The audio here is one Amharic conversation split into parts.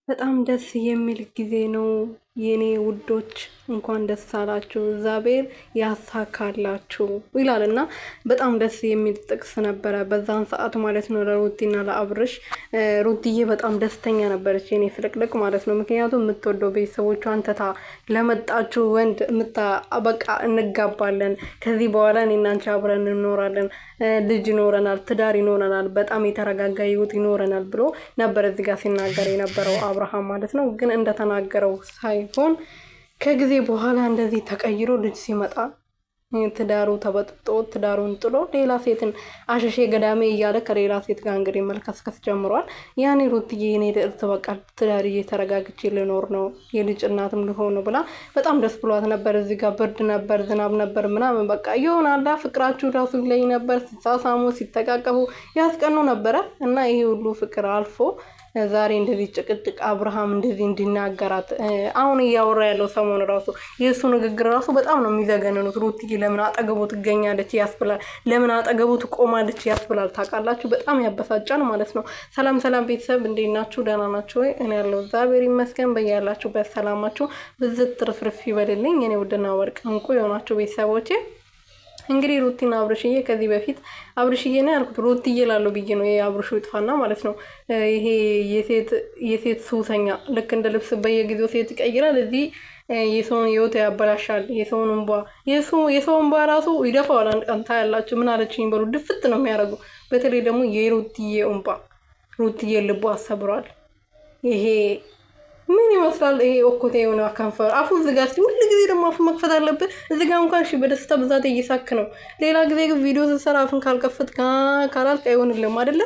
በጣም ደስ የሚል ጊዜ ነው የኔ ውዶች፣ እንኳን ደስ አላችሁ፣ እግዚአብሔር ያሳካላችሁ ይላልና በጣም ደስ የሚል ጥቅስ ነበረ በዛን ሰዓት ማለት ነው ለሩቲና ለአብርሽ። ሩቲዬ በጣም ደስተኛ ነበረች የኔ ፍልቅልቅ ማለት ነው። ምክንያቱም የምትወደው ቤተሰቦቿን ትታ ለመጣችሁ ወንድ በቃ እንጋባለን፣ ከዚህ በኋላ እኔና አንቺ አብረን እንኖራለን፣ ልጅ ይኖረናል፣ ትዳር ይኖረናል፣ በጣም የተረጋጋ ህይወት ይኖረናል ብሎ ነበር እዚህ ጋር ሲናገር የነበረው አብርሃም ማለት ነው። ግን እንደተናገረው ሳይሆን ከጊዜ በኋላ እንደዚህ ተቀይሮ ልጅ ሲመጣ ትዳሩ ተበጥጦ ትዳሩን ጥሎ ሌላ ሴትን አሸሼ ገዳሜ እያለ ከሌላ ሴት ጋር እንግዲህ መልከስከስ ጀምሯል። ያኔ ሩትዬ የኔ ልዕልት በቃ ትዳርዬ ተረጋግቼ ልኖር ነው የልጅ እናትም ልሆን ነው ብላ በጣም ደስ ብሏት ነበር። እዚህ ጋር ብርድ ነበር፣ ዝናብ ነበር ምናምን በቃ ይሆናላ ፍቅራችሁ ራሱ ይለይ ነበር። ሲሳሳሙ ሲተቃቀፉ ያስቀኑ ነበረ እና ይሄ ሁሉ ፍቅር አልፎ ዛሬ እንደዚህ ጭቅጭቅ አብርሃም እንደዚህ እንዲናገራት አሁን እያወራ ያለው ሰሞን ራሱ የእሱ ንግግር ራሱ በጣም ነው የሚዘገንኑት። ሩትዬ ለምን አጠገቡ ትገኛለች ያስብላል፣ ለምን አጠገቡ ትቆማለች ያስብላል። ታውቃላችሁ በጣም ያበሳጫል ማለት ነው። ሰላም ሰላም ቤተሰብ እንዴት ናችሁ? ደህና ናችሁ ወይ? እኔ ያለው እግዚአብሔር ይመስገን። በያላችሁበት ሰላማችሁ ብዝት ትርፍርፍ ይበልልኝ። እኔ ውድና ወርቅ እንቁ የሆናችሁ ቤተሰቦቼ እንግዲህ ሩቲና አብርሽዬ ከዚህ በፊት አብርሽዬ ነው ያልኩት ሩትዬ ላለው ብዬ ነው የአብርሹ ይጥፋና ማለት ነው። ይሄ የሴት ሱሰኛ ልክ እንደ ልብስ በየጊዜው ሴት ይቀይራል። እዚህ የሰውን ህይወት ያበላሻል። የሰውን እንባ የሰውን እንባ ራሱ ይደፋዋል። አንድ ቀን ታያላችሁ። ምን አለችኝ በሉ ድፍት ነው የሚያደርጉ። በተለይ ደግሞ የሩትዬ እንባ ሩትዬ ልቧ አሰብሯል። ይሄ ምን ይመስላል? ይሄ ኦኮቴ የሆነ ከንፈር አፉ ዝጋ። እስቲ ሁሉ ጊዜ ደግሞ አፉ መክፈት አለበት። እዚህ ጋር እንኳን እሺ በደስታ ብዛት እየሳክ ነው። ሌላ ጊዜ ግን ቪዲዮ ስትሰራ አፉን ካልከፈት ካላልክ አይሆንልም አይደለ?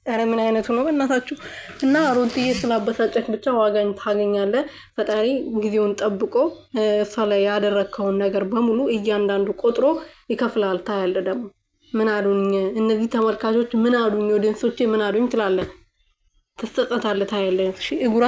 ኧረ ምን አይነቱ ነው በእናታችሁ። እና ሩትዬ ስላበሳጨክ ብቻ ዋጋኝ ታገኛለህ። ፈጣሪ ጊዜውን ጠብቆ እሷ ላይ ያደረግከውን ነገር በሙሉ እያንዳንዱ ቆጥሮ ይከፍላል። ታያለህ ደግሞ ምን አሉኝ እነዚህ ተመልካቾች ምን አሉኝ ኦዲየንሶቼ ምን አሉኝ ትላለህ። ትጸጸታለህ። ታያለህ። እሺ እጉራ